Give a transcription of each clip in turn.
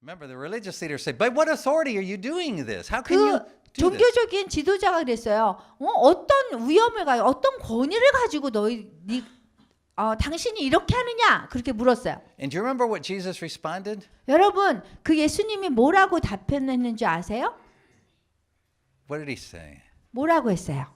Remember, the religious leaders say, "By what authority are you doing this? How can 그 you do this?" 종교적인 지도자가 그랬어요. 어떤 위험을 가지고 어떤 권위를 가지고 당신이 이렇게 하느냐 그렇게 물었어요. And do you remember what Jesus responded? 여러분 그 예수님이 뭐라고 답변했는지 아세요? What did he say? 뭐라고 했어요?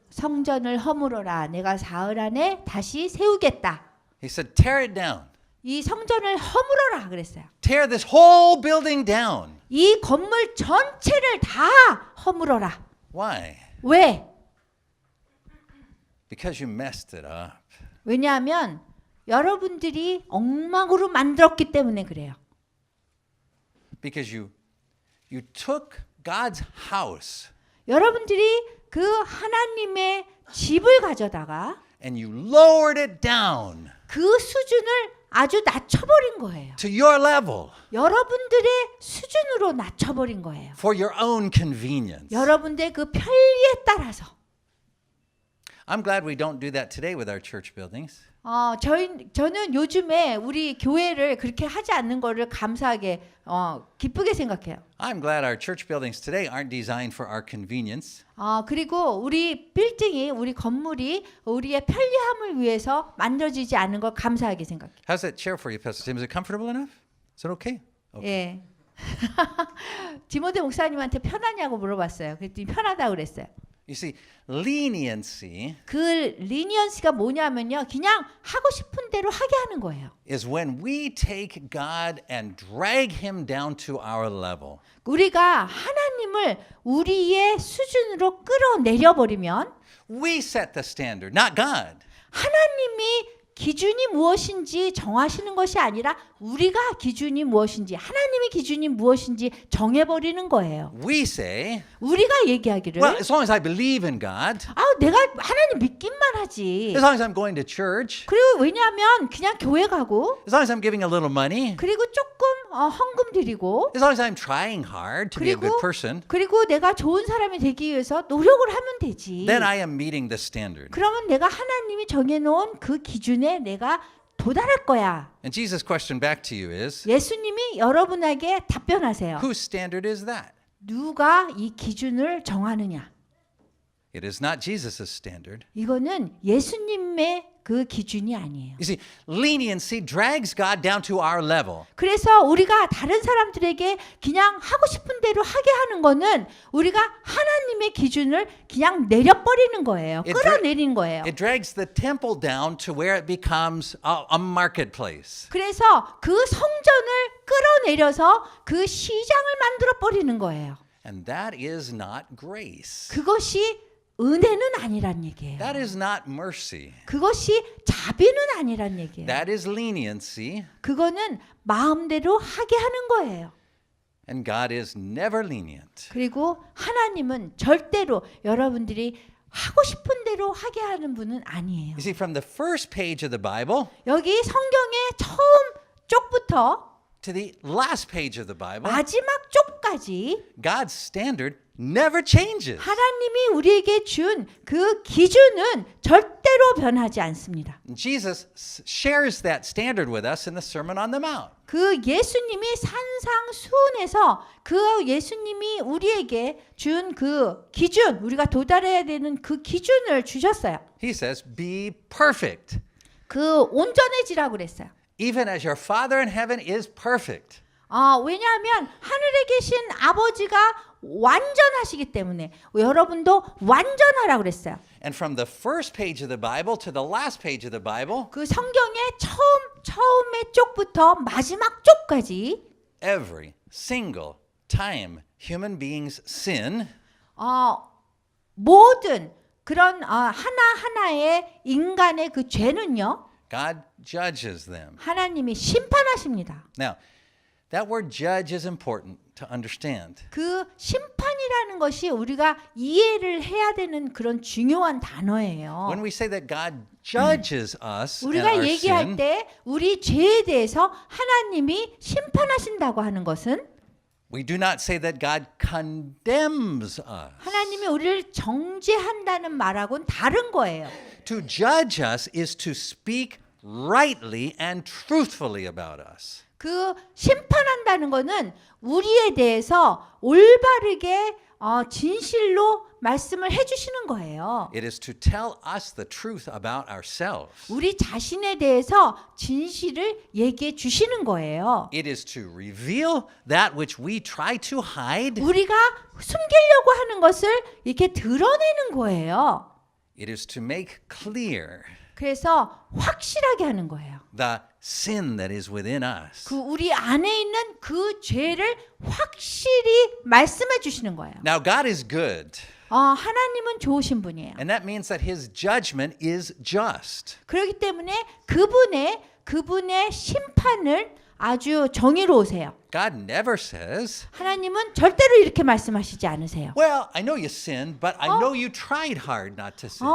성전을 허물어라. 내가 사흘 안에 다시 세우겠다. He said, "Tear it down. 이 성전을 허물어라 그랬어요. Tear this whole building down." 이 건물 전체를 다 허물어라. Why? 왜? Because you messed it up. 왜냐하면 여러분들이 엉망으로 만들었기 때문에 그래요. Because you took God's house 여러분들이 그 하나님의 집을 가져다가 and you lowered it down 그 수준을 아주 낮춰버린 거예요. to your level 여러분들의 수준으로 낮춰버린 거예요. for your own convenience. 여러분들의 그 편리에 따라서. I'm glad we don't do that today with our church buildings. 저는 요즘에 우리 교회를 그렇게 하지 않는 거를 감사하게 기쁘게 생각해요. I'm glad our church buildings today aren't designed for our convenience. 그리고 우리 빌딩이 우리 건물이 우리의 편리함을 위해서 만들어지지 않은 걸 감사하게 생각해요. How's that chair for you, Pastor Tim? Is it comfortable enough? Is it okay? 예. 디모데 목사님한테 편하냐고 물어봤어요. 그랬더니 편하다고 그랬어요. You see, leniency 그 리니언스가 뭐냐면요. 그냥 하고 싶은 대로 하게 하는 거예요. is when we take God and drag him down to our level. 우리가 하나님을 우리의 수준으로 끌어내려 버리면 We set the standard, not God. 하나님이 기준이 무엇인지 정하시는 것이 아니라 우리가 기준이 무엇인지 하나님의 기준이 무엇인지 정해버리는 거예요. We say, 우리가 얘기하기를 well, as long as I believe in God, 내가 하나님 믿기만 하지. as long as I'm going to church, 그리고 왜냐하면 그냥 교회 가고 as long as I'm giving a little money, 그리고 조금 헌금 드리고 as long as I'm trying hard to be a good person, 그리고 내가 좋은 사람이 되기 위해서 노력을 하면 되지. then I am meeting the standard. 그러면 내가 하나님이 정해놓은 그 기준에 내가 도달할 거야. And Jesus' question back to you is, 예수님이 여러분에게 답변하세요. whose standard is that? 누가 이 기준을 정하느냐? It is not Jesus' standard. 이거는 예수님의 그 기준이 아니에요. You see, leniency drags God down to our level. 그래서 우리가 다른 사람들에게 그냥 하고 싶은 대로 하게 하는 거는 우리가 하나님의 기준을 그냥 내려버리는 거예요. 끌어내리는 거예요. It drags the temple down to where it becomes a marketplace. 그래서 그 성전을 끌어내려서 그 시장을 만들어 버리는 거예요. And that is not grace. 그것이 은혜는 아니란 얘기예요. That is not mercy. 그것이 자비는 아니란 얘기예요. That is leniency. 그거는 마음대로 하게 하는 거예요. And God is never lenient. 그리고 하나님은 절대로 여러분들이 하고 싶은 대로 하게 하는 분은 아니에요. You see, from the first page of the Bible 여기 성경의 처음 쪽부터 to the last page of the Bible, 마지막 쪽까지 God's standard never changes. 하나님이 우리에게 준 그 기준은 절대로 변하지 않습니다. Jesus shares that standard with us in the Sermon on the Mount. 그 예수님이 산상수훈에서 그 예수님이 우리에게 준 그 기준, 우리가 도달해야 되는 그 기준을 주셨어요. He says, be perfect, 그 온전해지라고 그랬어요. even as your Father in heaven is perfect. 왜냐하면 하늘에 계신 아버지가 완전하시기 때문에 여러분도 완전하라고 그랬어요. And from the first page of the Bible to the last page of the Bible, 그 성경의 처음의 쪽부터 마지막 쪽까지 every single time human beings sin, 모든 그런 하나하나의 인간의 그 죄는요. God judges them. 하나님이 심판하십니다. Now, that word judge is important to understand. 그 심판이라는 것이 우리가 이해를 해야 되는 그런 중요한 단어예요. When we say that God judges us and 우리가 our 얘기할 sin, 때 우리 죄에 대해서 하나님이 심판하신다고 하는 것은 we do not say that God condemns us. 하나님이 우리를 정죄한다는 말하고는 다른 거예요. To judge us is to speak rightly and truthfully about us. 그 심판한다는 거는 우리에 대해서 올바르게 진실로 말씀을 해주시는 거예요. It is to tell us the truth about ourselves. 우리 자신에 대해서 진실을 얘기해 주시는 거예요. It is to reveal that which we try to hide. 우리가 숨기려고 하는 것을 이렇게 드러내는 거예요. It is to make clear 그래서 확실하게 하는 거예요. the sin that is within us. 그 우리 안에 있는 그 죄를 확실히 말씀해 주시는 거예요. Now, God is good, 하나님은 좋으신 분이에요. and that means that His judgment is just. 그렇기 때문에 그분의 심판을 아주 정의로우세요. God never says, 하나님은 절대로 이렇게 말씀하시지 않으세요. well, I know you sinned, but I know you tried hard not to sin.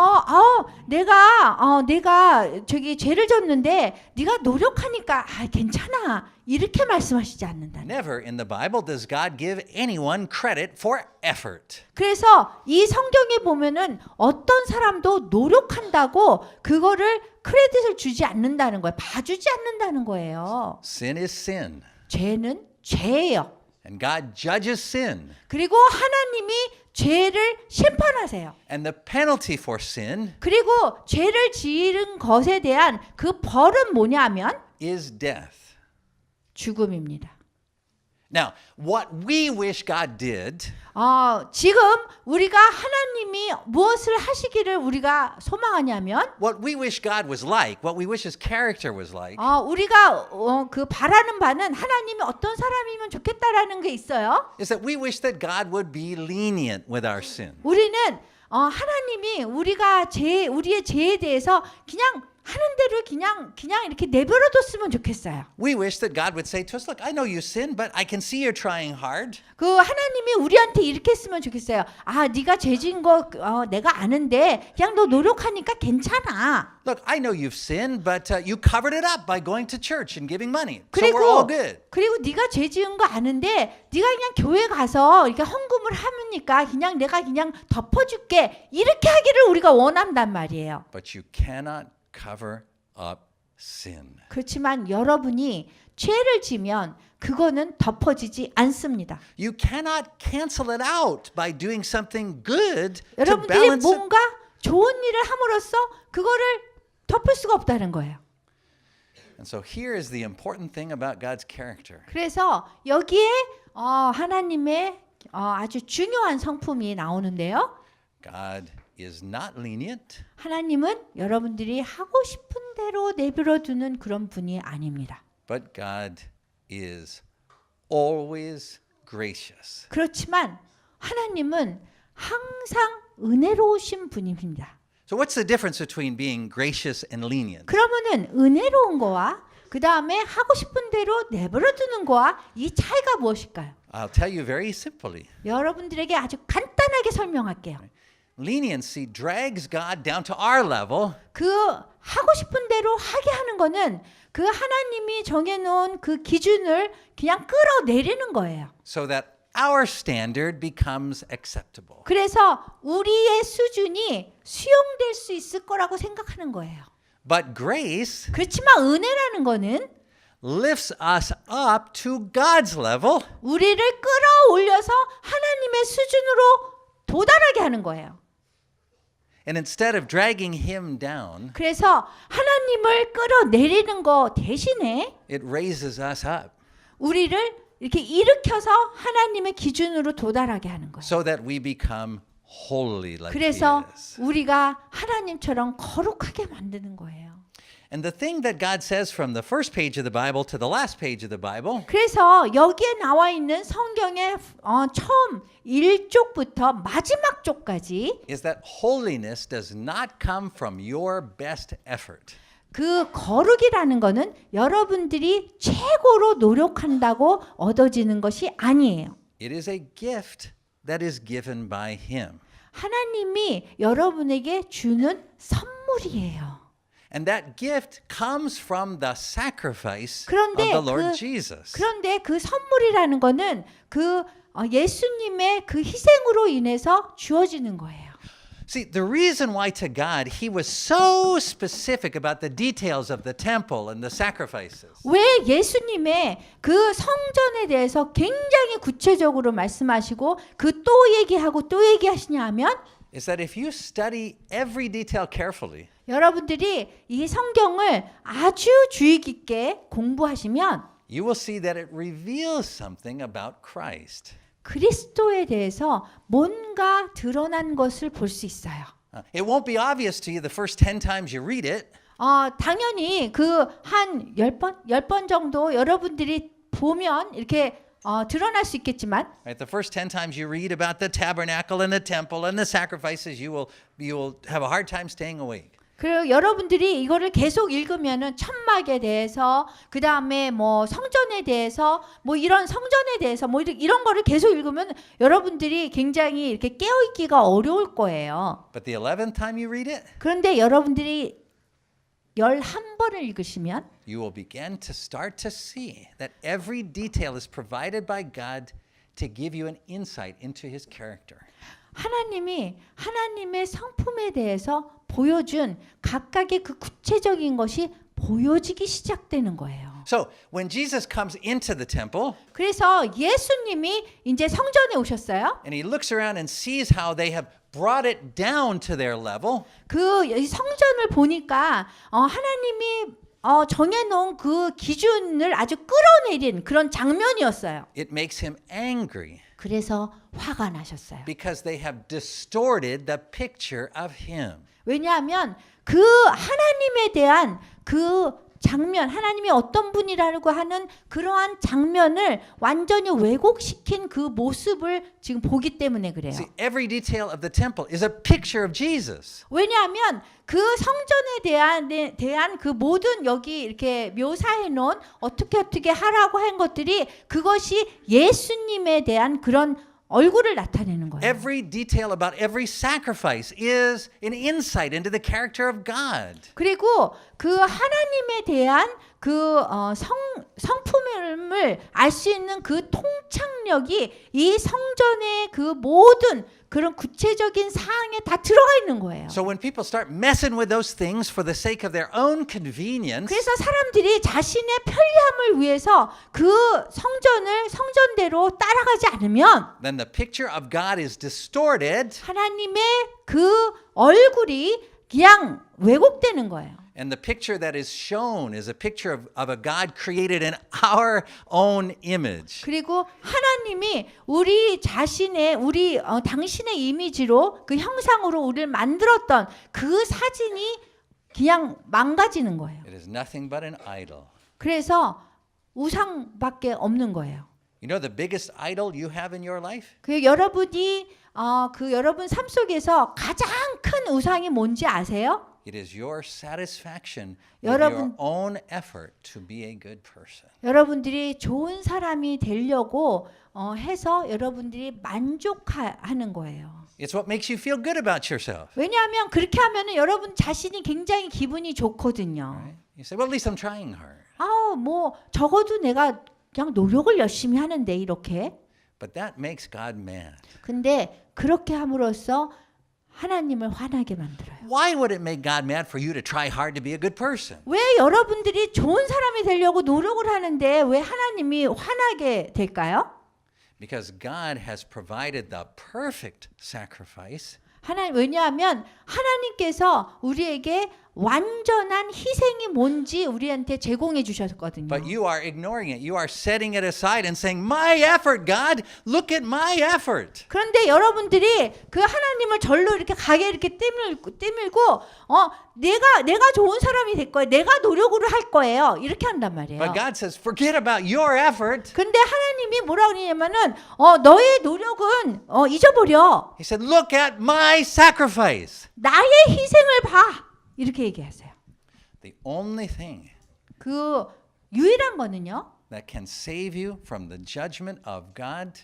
내가 저기 죄를 졌는데 네가 노력하니까 괜찮아. 이렇게 말씀하시지 않는다. Never in the Bible does God give anyone credit for effort. 그래서 이 성경에 보면은 어떤 사람도 노력한다고 그거를 크레딧을 주지 않는다는 거예요. 봐주지 않는다는 거예요. Sin is sin, 죄는 죄예요. and God judges sin. 그리고 하나님이 죄를 심판하세요. And the penalty for sin 그리고 죄를 지은 것에 대한 그 벌은 뭐냐면 is death. 죽음입니다. Now, what we wish God did 지금 우리가 하나님이 무엇을 하시기를 우리가 소망하냐면 what we wish God was like, what we wish His character was like, 우리가 그 바라는 바는 하나님이 어떤 사람이면 좋겠다라는 게 있어요. is that we wish that God would be lenient with our sin. 우리는 하나님이 우리의 죄에 대해서 그냥 하는 대로 그냥 이렇게 내버려뒀으면 좋겠어요. We wish that God would say to us, look, I know you sin, but I can see you're trying hard. 그 하나님이 우리한테 이렇게 했으면 좋겠어요. 네가 죄 지은 거 내가 아는데 그냥 너 노력하니까 괜찮아. Look, I know you've sinned, but you covered it up by going to church and giving money. So we're all good. 그리고 네가 죄 지은 거 아는데 네가 그냥 교회 가서 이렇게 헌금을 하니까 그냥 내가 그냥 덮어줄게. 이렇게 하기를 우리가 원한단 말이에요. But you cannot cover up sin. 그렇지만 여러분이 죄를 지면 그거는 덮어지지 않습니다. You cannot cancel it out by doing something good to 여러분들이 balance it. 뭔가 좋은 일을 함으로써 그거를 덮을 수가 없다는 거예요. And so here is the important thing about God's character. 그래서 여기에 하나님의 아주 중요한 성품이 나오는데요. God is not lenient. 하나님은 여러분들이 하고 싶은 대로 내버려 두는 그런 분이 아닙니다. But God is always gracious. 그렇지만 하나님은 항상 은혜로우신 분입니다. So what's the difference between being gracious and lenient? 그러면은 은혜로운 거와 그 다음에 하고 싶은 대로 내버려 두는 거와 이 차이가 무엇일까요? I'll tell you very simply. 여러분들에게 아주 간단하게 설명할게요. Leniency drags God down to our level 그 하고 싶은 대로 하게 하는 거는 그 하나님이 정해놓은 그 기준을 그냥 끌어내리는 거예요. so that our standard becomes acceptable. 그래서 우리의 수준이 수용될 수 있을 거라고 생각하는 거예요. But grace 그렇지만 은혜라는 거는 lifts us up to God's level 우리를 끌어올려서 하나님의 수준으로 도달하게 하는 거예요. and instead of dragging him down, 그래서 하나님을 끌어내리는 거 대신에 it raises us up 우리를 이렇게 일으켜서 하나님의 기준으로 도달하게 하는 거예요. so that we become holy like he 그래서 is. 우리가 하나님처럼 거룩하게 만드는 거예요. And the thing that God says from the first page of the Bible to the last page of the Bible 그래서 여기에 나와 있는 성경의 처음 1쪽부터 마지막 쪽까지 is that holiness does not come from your best effort. 그 거룩이라는 거는 여러분들이 최고로 노력한다고 얻어지는 것이 아니에요. It is a gift that is given by him. 하나님이 여러분에게 주는 선물이에요. And that gift comes from the sacrifice of 그런데 the Lord Jesus. 그런데 그 선물이라는 거는 그 예수님의 그 희생으로 인해서 주어지는 거예요. See, the reason why to God he was so specific about the details of the temple and the sacrifices 왜 예수님의 그 성전에 대해서 굉장히 구체적으로 말씀하시고 그 또 얘기하고 또 얘기하시냐 하면 is that if you study every detail carefully, 여러분들이 이 성경을 아주 주의 깊게 공부하시면 you will see that it reveals something about Christ. 그리스도에 대해서 뭔가 드러난 것을 볼 수 있어요. It won't be obvious to you the first 10 times you read it, 당연히 그 한 10번 정도 여러분들이 보면 이렇게 드러날 수 있겠지만 right? The first 10 times you read about the tabernacle and the temple and the sacrifices, you will have a hard time staying awake. 그리고 여러분들이 이거를 계속 읽으면은 천막에 대해서 그 다음에 뭐 성전에 대해서 뭐 이런 성전에 대해서 뭐 이런 거를 계속 읽으면 여러분들이 굉장히 이렇게 깨어있기가 어려울 거예요. But the 11th time you read it, 그런데 여러분들이 11번을 읽으시면 you will begin to start to see that every detail is provided by God to give you an insight into his character. 하나님이 하나님의 성품에 대해서 보여준 각각의 그 구체적인 것이 보여지기 시작되는 거예요. So, when Jesus comes into the temple 그래서 예수님이 이제 성전에 오셨어요. and he looks around and sees how they have brought it down to their level, 그 성전을 보니까 하나님이 정해놓은 그 기준을 아주 끌어내린 그런 장면이었어요. it makes him angry 그래서 화가 나셨어요. because they have distorted the picture of him. 왜냐하면 그 하나님에 대한 그 장면, 하나님이 어떤 분이라고 하는 그러한 장면을 완전히 왜곡시킨 그 모습을 지금 보기 때문에 그래요. See, every detail of the temple is a picture of Jesus. 왜냐하면 그 성전에 대한 그 모든 여기 이렇게 묘사해 놓은 어떻게 하라고 한 것들이 그것이 예수님에 대한 그런 얼굴을 나타내는 거예요. Every detail about every sacrifice is an insight into the character of God. 그리고 그 하나님에 대한 그 성품을 알 수 있는 그 통찰력이 이 성전의 그 모든 그런 구체적인 사항에 다 들어가 있는 거예요. So when people start messing with those things for the sake of their own convenience, 그래서 사람들이 자신의 편리함을 위해서 그 성전대로 따라가지 않으면 then the picture of God is distorted 하나님의 그 얼굴이 그냥 왜곡되는 거예요. and the picture that is shown is a picture of a God created in our own image. 그리고 하나님이 우리 자신의 당신의 이미지로 그 형상으로 우리를 만들었던 그 사진이 그냥 망가지는 거예요. It is nothing but an idol. 그래서 우상밖에 없는 거예요. You know the biggest idol you have in your life? 그 여러분이 여러분 삶 속에서 가장 큰 우상이 뭔지 아세요? It is your satisfaction with your own effort to be a good person. 여러분들이 좋은 사람이 되려고 해서 여러분들이 만족하는 거예요. It's what makes you feel good about yourself. 왜냐하면 그렇게 하면은 여러분 자신이 굉장히 기분이 좋거든요. Right? You say, well, at least I'm trying hard. 뭐 적어도 내가 그냥 노력을 열심히 하는데 이렇게. But that makes God mad. 근데 그렇게 함으로써 하나님을 화나게 만들어요. Why would it make God mad for you to try hard to be a good person? 왜 여러분들이 좋은 사람이 되려고 노력을 하는데 왜 하나님이 화나게 될까요? Because God has provided the perfect sacrifice. 왜냐하면 하나님께서 우리에게 완전한 희생이 뭔지 우리한테 제공해 주셨거든요. But you are ignoring it. You are setting it aside and saying, my effort, God, look at my effort. 그런데 여러분들이 그 하나님을 절로 이렇게 가게 이렇게 떼밀고 내가 좋은 사람이 될 거예요. 내가 노력으로 할 거예요. 이렇게 한단 말이에요. But God says, forget about your effort. 근데 하나님이 뭐라 그러냐면은 너의 노력은 잊어버려. He said, look at my sacrifice. 나의 희생을 봐. 이렇게 얘기하세요. The only thing 그 유일한 거는요. that can save you from the judgment of God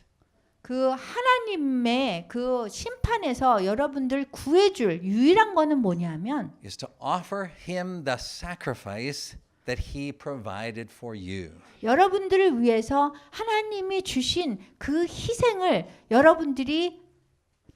그 하나님의 그 심판에서 여러분들 구해줄 유일한 거는 뭐냐면 is to offer him the sacrifice that he provided for you. 여러분들을 위해서 하나님이 주신 그 희생을 여러분들이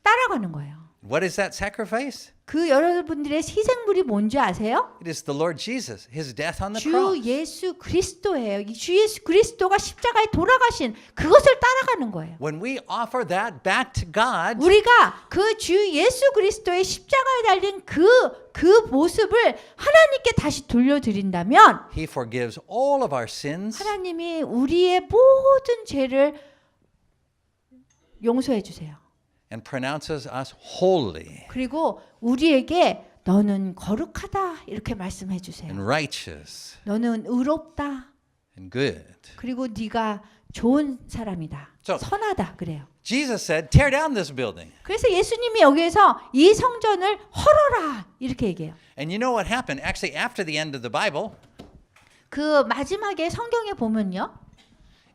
따라가는 거예요. What is that sacrifice? 그 여러분들의 희생물이 뭔지 아세요? It is the Lord Jesus, his death on the 주 cross. 예수 그리스도예요. 이 주 예수 그리스도가 십자가에 돌아가신 그것을 따라가는 거예요. When we offer that back to God, 우리가 그 주 예수 그리스도의 십자가에 달린 그 모습을 하나님께 다시 돌려드린다면 he forgives all of our sins 하나님이 우리의 모든 죄를 용서해 주세요. and pronounces us holy 그리고 우리에게 너는 거룩하다 이렇게 말씀해 주세요. and righteous 너는 의롭다. and good. 그리고 네가 좋은 사람이다. So- 선하다 그래요. Jesus said, tear down this building. 그래서 예수님이 여기에서 이 성전을 헐어라 이렇게 얘기해요. And you know what happened? Actually, after the end of the Bible, 그 마지막에 성경에 보면요.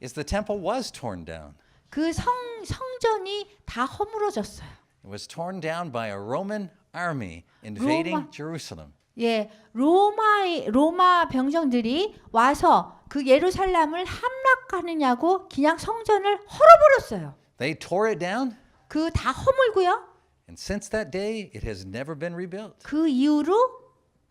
is the temple was torn down. 그 성전이 다 허물어졌어요. It was torn down by a Roman army invading 로마- Jerusalem. 예, 로마 병정들이 와서 그 예루살렘을 함락하느냐고 그냥 성전을 헐어버렸어요. They tore it down, 그 다 허물고요. and since that day, it has never been rebuilt. 그 이후로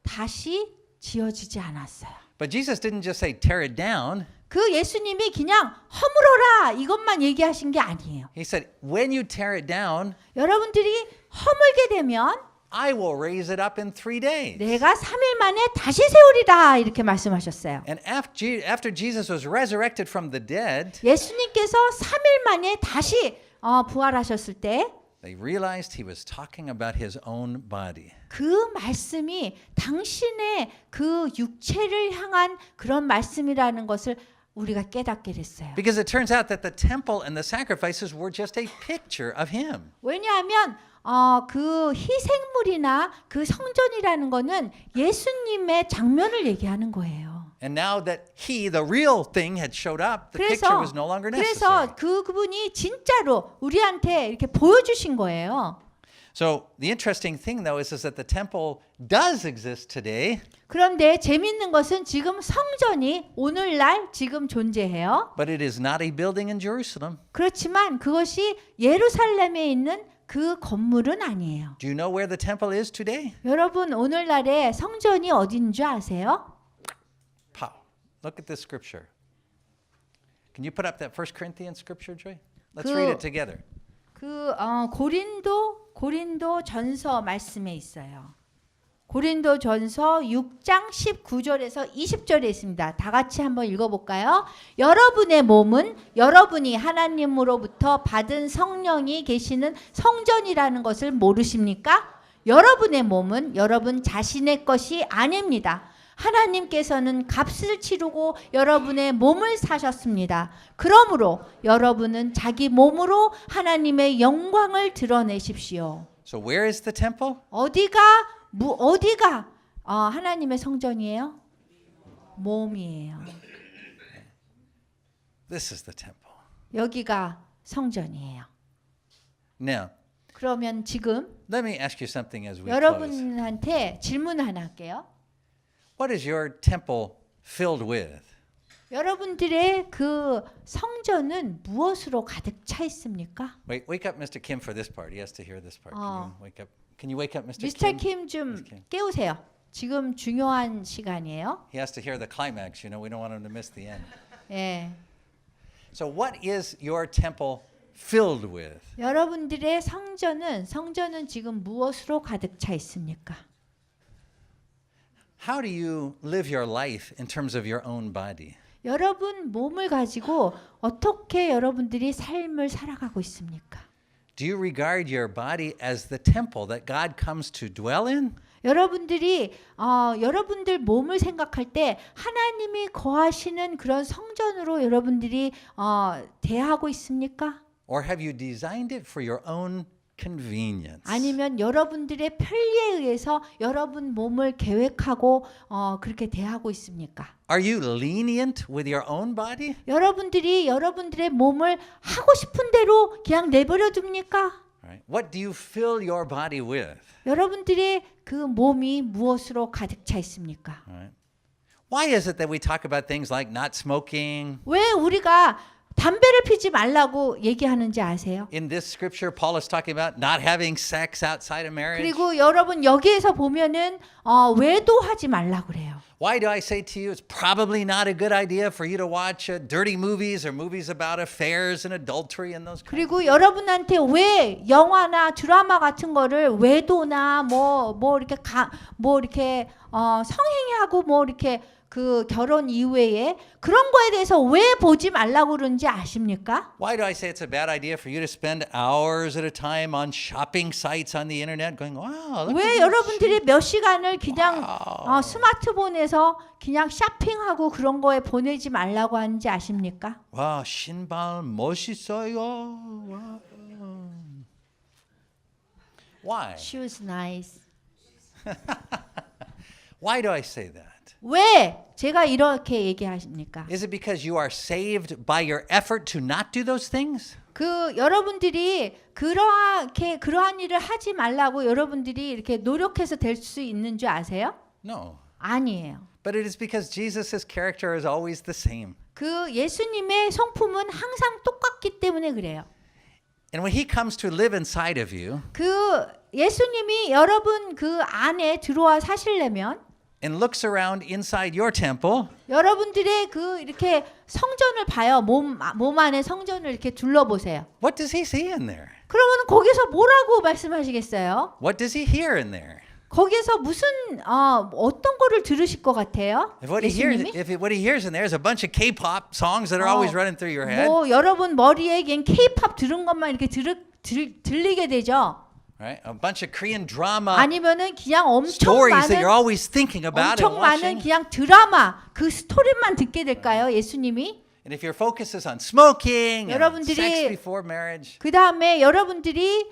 다시 지어지지 않았어요. But Jesus didn't just say, tear it down. 그 예수님이 그냥 허물어라 이것만 얘기하신 게 아니에요. He said, when you tear it down, 여러분들이 허물게 되면 I will raise it up in 3 days. 내가 3일 만에 다시 세우리라 이렇게 말씀하셨어요. And after Jesus was resurrected from the dead, 예수님께서 3일 만에 다시 부활하셨을 때 they realized he was talking about his own body. 그 말씀이 당신의 그 육체를 향한 그런 말씀이라는 것을 우리가 깨닫게 됐어요. Because it turns out that the temple and the sacrifices were just a picture of him. 왜냐하면 그 희생물이나 그 성전이라는 거는 예수님의 장면을 얘기하는 거예요. And now that he, the real thing, had showed up, the picture was no longer necessary. 그래서 그분이 진짜로 우리한테 이렇게 보여주신 거예요. So the interesting thing, though, is that the temple does exist today, 그런데 재밌는 것은 지금 성전이 오늘날 지금 존재해요. but it is not a building in Jerusalem. 그렇지만 그것이 예루살렘에 있는 그 건물은 아니에요. Do you know where the temple is today? 여러분 오늘날의 성전이 어딘 줄 아세요? Pow. Look at this scripture. Can you put up that 1 Corinthians scripture, Joy? Let's read it together. 그 고린도 전서 말씀에 있어요. 고린도 전서 6장 19절에서 20절에 있습니다. 다 같이 한번 읽어볼까요? 여러분의 몸은 여러분이 하나님으로부터 받은 성령이 계시는 성전이라는 것을 모르십니까? 여러분의 몸은 여러분 자신의 것이 아닙니다. 하나님께서는 값을 치르고 여러분의 몸을 사셨습니다. 그러므로 여러분은 자기 몸으로 하나님의 영광을 드러내십시오. So where is the temple? 어디가 하나님의 성전이에요? 몸이에요. This is the temple. 여기가 성전이에요. Now, 그러면 지금 let me ask you something as we close. 여러분한테 질문 하나 할게요. What is your temple filled with? 여러분들의 그 성전은 무엇으로 가득 차 있습니까? Wake up Mr. Kim for this part. He has to hear this part. Can you wake up Mr. 미스터 Kim? 킴 좀 Mr. Kim. 깨우세요. 지금 중요한 시간이에요. He has to hear the climax. You know, we don't want him to miss the end. 예. So what is your temple filled with? 여러분들의 성전은 지금 무엇으로 가득 차 있습니까? How do you live your life in terms of your own body? 여러분 몸을 가지고 어떻게 여러분들이 삶을 살아가고 있습니까? Do you regard your body as the temple that God comes to dwell in? 여러분들이 여러분들 몸을 생각할 때 하나님이 거하시는 그런 성전으로 여러분들이 대하고 있습니까? Or have you designed it for your own convenience? 아니면 여러분들의 편리에 의해서 여러분 몸을 계획하고 그렇게 대하고 있습니까? Are you lenient with your own body? 여러분들이 여러분들의 몸을 하고 싶은 대로 그냥 내버려 둡니까? Right. What do you fill your body with? 여러분들의 그 몸이 무엇으로 가득 차 있습니까? Right. Why is it that we talk about things like not smoking, 왜 우리가 담배를 피지 말라고 얘기하는지 아세요? In this scripture, Paul is talking about not having sex outside of marriage. 그리고 여러분 여기에서 보면은 외도하지 말라고 그래요. Why do I say to you, it's probably not a good idea for you to watch dirty movies or movies about affairs and adultery and those kinds. 그리고 여러분한테 왜 영화나 드라마 같은 거를 외도나 뭐 이렇게 성행하고 뭐 이렇게 그 결혼 이후에 그런 거에 대해서 왜 보지 말라고 그러는지 아십니까? Why do I say it's a bad idea for you to spend hours at a time on shopping sites on the internet going, wow, look 왜 at this 여러분들이 몇 시간을 그냥 스마트폰에서 그냥 쇼핑하고 그런 거에 보내지 말라고 하는지 아십니까? 와, 신발 멋있어요. 와. Why? Shoes nice. Why do I say that? 왜 제가 이렇게 얘기하십니까? Is it because you are saved by your effort to not do those things? 그 여러분들이 그러한 일을 하지 말라고 여러분들이 이렇게 노력해서 될 수 있는 줄 아세요? No. 아니에요. But it is because Jesus' character is always the same. 그 예수님의 성품은 항상 똑같기 때문에 그래요. And when he comes to live inside of you 그 예수님이 여러분 그 안에 들어와 사시려면 and looks around inside your temple, 여러분들의 그 이렇게 성전을 봐요. 몸 안에 성전을 이렇게 둘러보세요. what does he see in there? 그러면 거기서 뭐라고 말씀하시겠어요? What does he hear in there? 거기서 무슨 어떤 거를 들으실 것 같아요? If what he hears, 예수님이? what he hears in there is a bunch of K-pop songs that are always running through your head, 뭐 여러분 머리에 그냥 K-팝 들은 것만 이렇게 들리게 되죠. right? A bunch of Korean drama 아니면은 그냥 엄청 stories that you're 많은 always thinking about and 엄청 많은 watching. 그냥 드라마 그 스토리만 듣게 될까요? 예수님이? And if your focus is on smoking and 여러분들이 sex before marriage, 그 다음에 여러분들이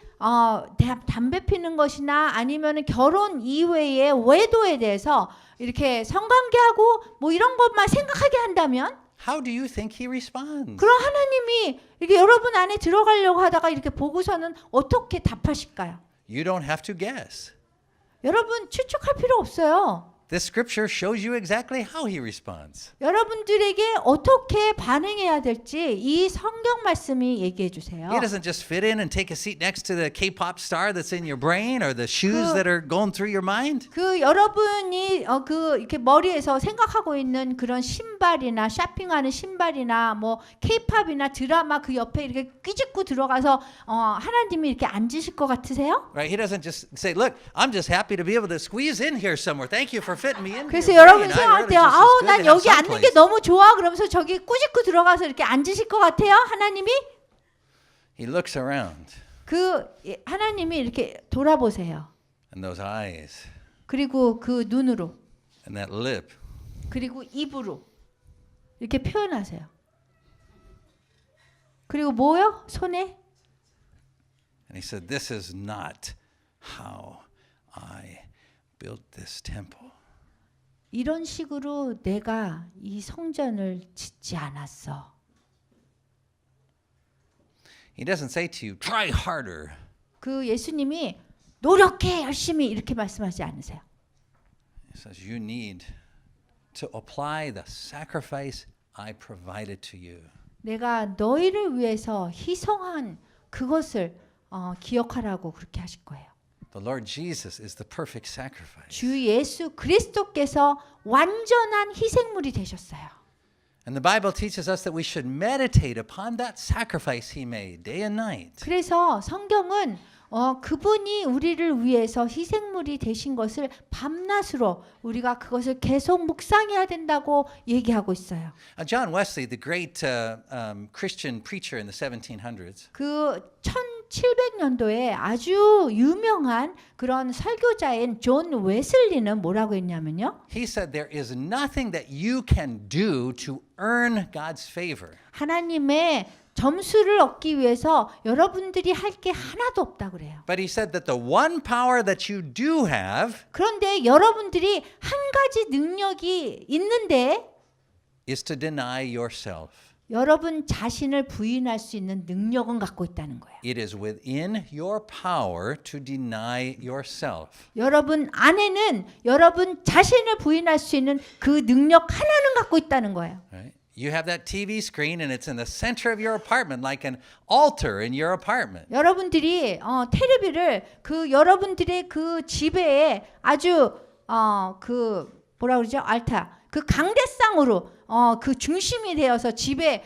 담배 피는 것이나 아니면은 결혼 이후의 외도에 대해서 이렇게 성관계하고 뭐 이런 것만 생각하게 한다면 how do you think he responds? 그럼 하나님이 이렇게 여러분 안에 들어가려고 하다가 이렇게 보고서는 어떻게 답하실까요? You don't have to guess. 여러분 추측할 필요 없어요. This scripture shows you exactly how he responds. 여러분들에게 어떻게 반응해야 될지 이 성경 말씀이 얘기해 주세요. He doesn't just fit in and take a seat next to the K-pop star that's in your brain or the shoes that are going through your mind. 그 여러분이 그 이렇게 머리에서 생각하고 있는 그런 신발이나 쇼핑하는 신발이나 뭐 K-팝이나 드라마 그 옆에 이렇게 끼집고 들어가서 하나님이 이렇게 앉으실 것 같으세요? Right? He doesn't just say, "Look, I'm just happy to be able to squeeze in here somewhere. Thank you for fitting me in." 그래서 여러분 생각할 때 난 여기 앉는 게 너무 좋아 그러면서 저기 꾸짖고 들어가서 이렇게 앉으실 것 같아요? 하나님이? He looks around 그 하나님이 이렇게 돌아보세요. and those eyes 그리고 그 눈으로 and that lip. 그리고 입으로 이렇게 표현하세요. 그리고 뭐요? 손에? And he said, "This is not how I built this temple." 이런 식으로 내가 이 성전을 짓지 않았어. He doesn't say to you, "Try harder." 그 예수님이 노력해 열심히 이렇게 말씀하지 않으세요. He says, "You need to apply the sacrifice I provided to you." 내가 너희를 위해서 희생한 그것을 기억하라고 그렇게 하실 거예요. The Lord Jesus is the perfect sacrifice. 주 예수 그리스도께서 완전한 희생물이 되셨어요. And the Bible teaches us that we should meditate upon that sacrifice he made day and night. 그래서 성경은 그분이 우리를 위해서 희생물이 되신 것을 밤낮으로 우리가 그것을 계속 묵상해야 된다고 얘기하고 있어요. John Wesley, the great Christian preacher in the 1700s, 그 1700년도에 아주 유명한 그런 설교자인 존 웨슬리는 뭐라고 했냐면요. he said there is nothing that you can do to earn God's favor. 하나님의 점수를 얻기 위해서 여러분들이 할 게 하나도 없다 그래요. But he said that the one power that you do have 그런데 여러분들이 한 가지 능력이 있는데 is to deny yourself. 여러분 자신을 부인할 수 있는 능력은 갖고 있다는 거예요. It is within your power to deny yourself. 여러분 안에는 여러분 자신을 부인할 수 있는 그 능력 하나는 갖고 있다는 거예요. Right? You have that TV screen and it's in the center of your apartment like an altar in your apartment. 여러분들이 텔레비를 그 여러분들의 그 집에 아주 그 뭐라 그러죠? 알타. 그 강대상으로 그 중심이 되어서 집에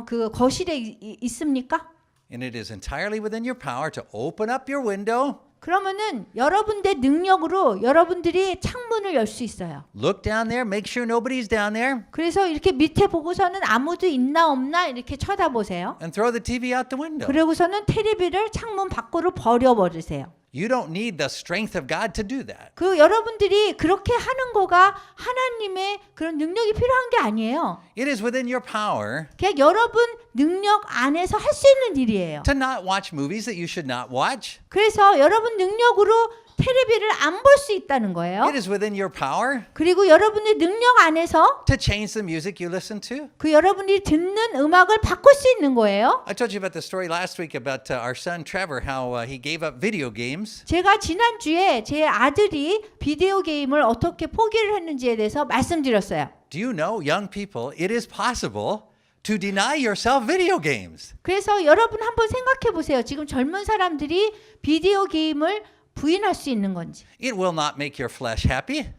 그 거실에 있습니까? And it is entirely within your power to open up your window, 그러면은 여러분들의 능력으로 여러분들이 창문을 열 수 있어요. look down there, make sure nobody's down there, 그래서 이렇게 밑에 보고서는 아무도 있나 없나 이렇게 쳐다보세요. and throw the TV out the window. 그리고서는 텔레비를 창문 밖으로 버려버리세요. You don't need the strength of God to do that. 그 여러분들이 그렇게 하는 거가 하나님의 그런 능력이 필요한 게 아니에요. It is within your power 그냥 여러분 능력 안에서 할 수 있는 일이에요. to not watch movies that you should not watch. 그래서 여러분 능력으로 텔레비를 안 볼 수 있다는 거예요. It is within your power 그리고 여러분의 능력 안에서 to change the music you listen to. 그 여러분이 듣는 음악을 바꿀 수 있는 거예요. I told you about the story last week about our son Trevor, how he gave up video games. 제가 지난주에 제 아들이 비디오 게임을 어떻게 포기를 했는지에 대해서 말씀드렸어요. Do you know, young people, it is possible to deny yourself video games. 그래서 여러분 한번 생각해 보세요. 지금 젊은 사람들이 비디오 게임을 부인할 수 있는 건지. It will not make your flesh happy.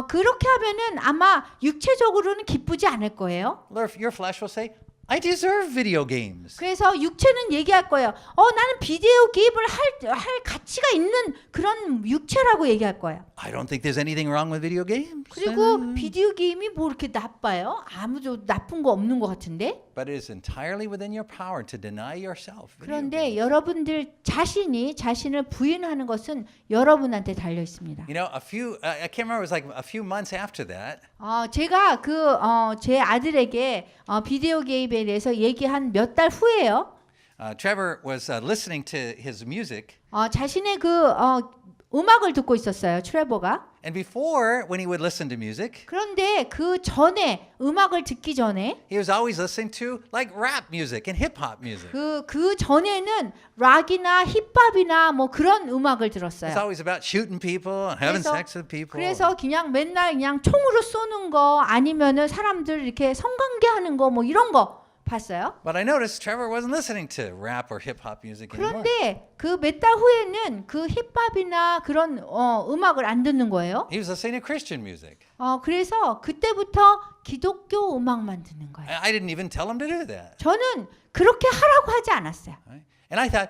그렇게 하면은 아마 육체적으로는 기쁘지 않을 거예요. Your flesh will say, I deserve video games. 그래서 육체는 얘기할 거예요. 나는 비디오 게임을 할 가치가 있는 그런 육체라고 얘기할 거예요. I don't think there's anything wrong with video games. 그리고 비디오 게임이 뭐 이렇게 나빠요? 아무도 나쁜 거 없는 것 같은데. But it is entirely within your power to deny yourself. video 그런데 games. 여러분들 자신이 자신을 부인하는 것은 여러분한테 달려 있습니다. You know, I can't remember, it was like a few months after that. 제가 제 아들에게 비디오 게임에 대해서 얘기한 몇 달 후에요. Trevor was listening to his music. 자신의 그 음악을 듣고 있었어요. 트레버가. And before, when he would listen to music, 그런데 그 전에 음악을 듣기 전에 he was always listening to like rap music and hip hop music. 그 전에는 락이나 힙합이나 뭐 그런 음악을 들었어요. It's always about shooting people and having sex with people. 그래서 그냥 맨날 그냥 총으로 쏘는 거 아니면은 사람들 이렇게 성관계하는 거 뭐 이런 거 봤어요. But I noticed Trevor wasn't listening to rap or hip hop music anymore. 그런데 그 몇 달 후에는 그 힙합이나 그런 음악을 안 듣는 거예요. He was listening to Christian music. 그래서 그때부터 기독교 음악만 듣는 거예요. I didn't even tell him to do that. 저는 그렇게 하라고 하지 않았어요. Right? And I thought,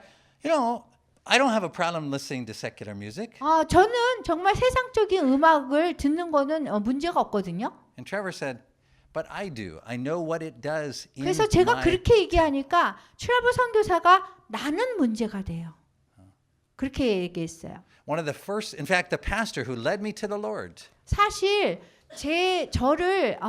I don't have a problem listening to secular music. 저는 정말 세상적인 음악을 듣는 거는 문제가 없거든요. And Trevor said, but I do. I know what it does in 그래서 제가 my... 그렇게 얘기하니까 트래블 선교사가 나는 문제가 돼요. 그렇게 얘기했어요. One of the first, in fact, the pastor who led me to the Lord. 사실 저를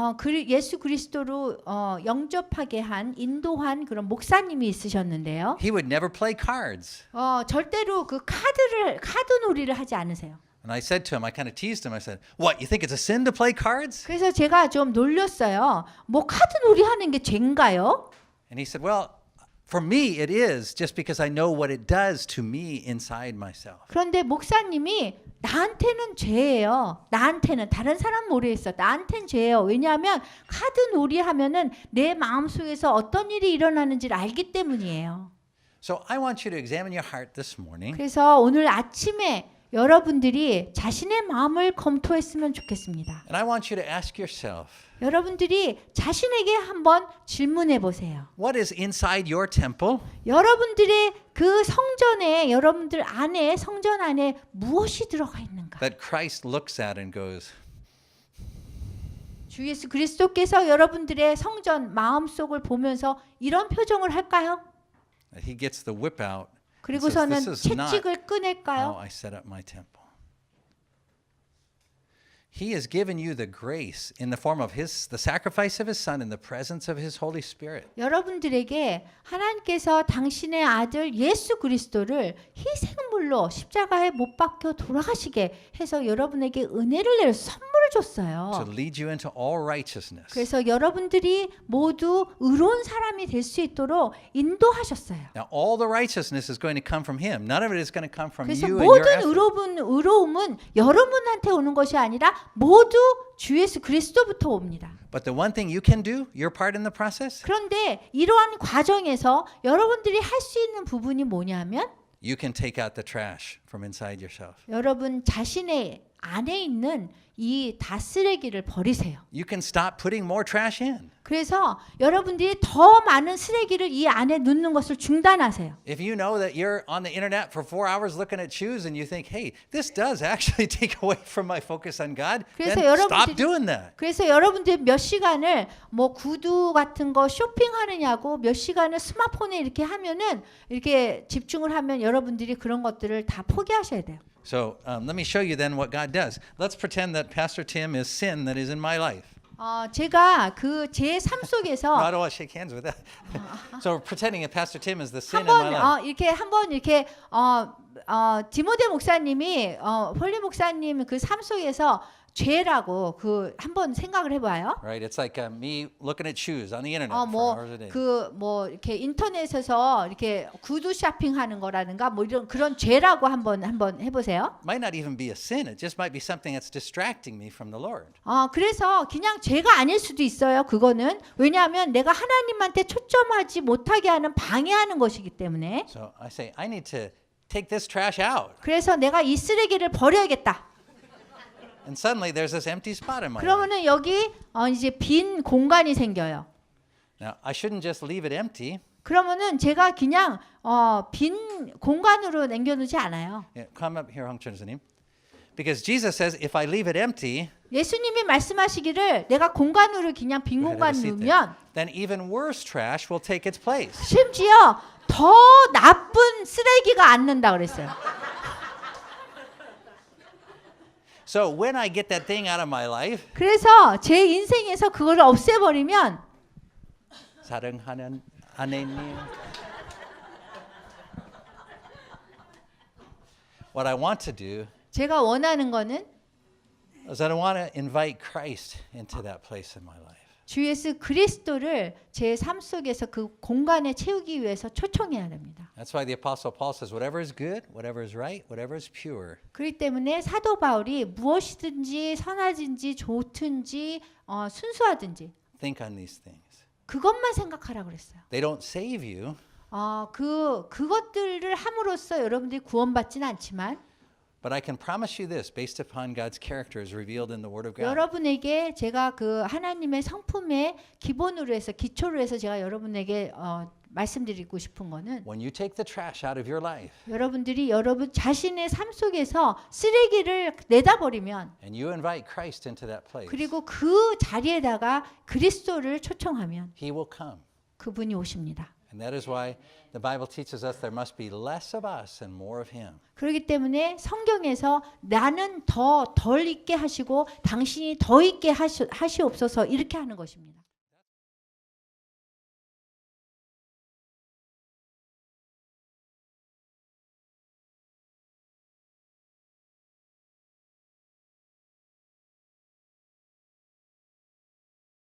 예수 그리스도로 영접하게 한 인도한 그런 목사님이 있으셨는데요. He would never play cards. 절대로 그 카드 놀이를 하지 않으세요. And I said to him, I kind of teased him. I said, "What? You think it's a sin to play cards?" 그래서 제가 좀 놀렸어요. 뭐 카드 놀이 하는 게 죄인가요? And he said, "Well, for me it is, just because I know what it does to me inside myself." 그런데 목사님이 나한테는 죄예요. 나한테는 다른 사람 모르겠어. 나한테는 죄예요. 왜냐하면 카드 놀이 하면은 내 마음속에서 어떤 일이 일어나는지를 알기 때문이에요. So I want you to examine your heart this morning. 그래서 오늘 아침에 여러분들이 자신의 마음을 검토했으면 좋겠습니다. And I want you to ask yourself, 여러분들이 자신에게 한번 질문해 보세요. what is inside your temple 여러분들의 그 성전에 여러분들 안에 성전 안에 무엇이 들어가 있는가? that Christ looks at and goes, 주 예수 그리스도께서 여러분들의 성전 마음속을 보면서 이런 표정을 할까요? that he gets the whip out. 그리고서는 This is not 채찍을 how 꺼낼까요? I set up my temple. He has given you the grace in the form of the sacrifice of his son in the presence of his Holy Spirit. 여러분들에게 하나님께서 당신의 아들 예수 그리스도를 희생물로 십자가에 못 박혀 돌아가시게 해서 여러분에게 은혜를 내려 선물을 줬어요. To lead you into all righteousness. 그래서 여러분들이 모두 의로운 사람이 될 수 있도록 인도하셨어요. Now all the righteousness is going to come from him. None of it is going to come from 그래서 you and your 모든 effort. 의로움은 여러분한테 오는 것이 아니라 모두 주 예수 그리스도부터 옵니다. But the one thing you can do, your part in the process, 그런데 이러한 과정에서 여러분들이 할 수 있는 부분이 뭐냐면 you can take out the trash from inside yourself. 여러분 자신의 안에 있는 이 다쓰레기를 버리세요. You can stop putting more trash in. 그래서 여러분들이 더 많은 쓰레기를 이 안에 넣는 것을 중단하세요. If you know that you're on the internet for 4 hours looking at shoes and you think, hey, this does actually take away from my focus on God, then 그래서 stop 여러분들이- doing that. 그래서 여러분들이 몇 시간을 뭐 구두 같은 거 쇼핑하느냐고 몇 시간을 스마트폰에 이렇게 하면은 이렇게 집중을 하면 여러분들이 그런 것들을 다 포기하셔야 돼요. So let me show you then what God does. Let's pretend that Pastor Tim is sin that is in my life. 제가 그 제 삶 No, I 속에서 don't want to shake hands with that. So pretending that Pastor Tim is the sin in my life. 한번 이렇게 디모데 목사님이 홀리 목사님 그 삶 속에서 죄라고 그 한번 생각을 해봐요. Right? It's like me looking at shoes on the internet for hours a day. 뭐 이렇게 인터넷에서 이렇게 구두 쇼핑하는 거라든가 뭐 이런 그런 죄라고 한번 해보세요. Might not even be a sin. It just might be something that's distracting me from the Lord. 그래서 그냥 죄가 아닐 수도 있어요. 그거는 왜냐하면 내가 하나님한테 초점하지 못하게 하는 방해하는 것이기 때문에. So I say, I need to take this trash out. 그래서 내가 이 쓰레기를 버려야겠다. And suddenly there's this empty spot in my life. 그러면은 여기 이제 빈 공간이 생겨요. Now, I shouldn't just leave it empty. 그러면은 제가 그냥 빈 공간으로 남겨놓지 않아요. Yeah, come up here, 황천 스님. Because Jesus says, if I leave it empty, 예수님이 말씀하시기를 내가 공간으로 그냥 빈 go ahead, 공간 have a seat there, 놓으면 then even worse trash will take its place. 심지어 더 나쁜 쓰레기가 앉는다 그랬어요. So when I get that thing out of my life, 그래서 제 인생에서 그거를 없애버리면 사랑하는 아내님, what I want to do 제가 원하는 거는 is I want to invite Christ into that place in my life. 주 예수 그리스도를 제 삶 속에서 그 공간에 채우기 위해서 초청해야 됩니다. That's why the Apostle Paul says, whatever is good, whatever is right, whatever is pure, 그렇기 때문에 사도 바울이 무엇이든지 선하든지 좋든지 순수하든지 think on these things. 그것만 생각하라 그랬어요. They don't save you, 그것들을 함으로써 여러분들이 구원받지는 않지만 but I can promise you this, based upon God's character as revealed in the Word of God. 여러분에게 제가 그 하나님의 성품의 기본으로 해서 기초로 해서 제가 여러분에게 말씀드리고 싶은 거는 When you take the trash out of your life 여러분들이 여러분 자신의 삶 속에서 쓰레기를 내다버리면 and you invite Christ into that place, 그리고 그 자리에다가 그리스도를 초청하면 He will come. 그분이 오십니다. And that is why the Bible teaches us there must be less of us and more of Him. 그렇기 때문에 성경에서 나는 덜 있게 하시고 당신이 더 있게 하시옵소서 이렇게 하는 것입니다.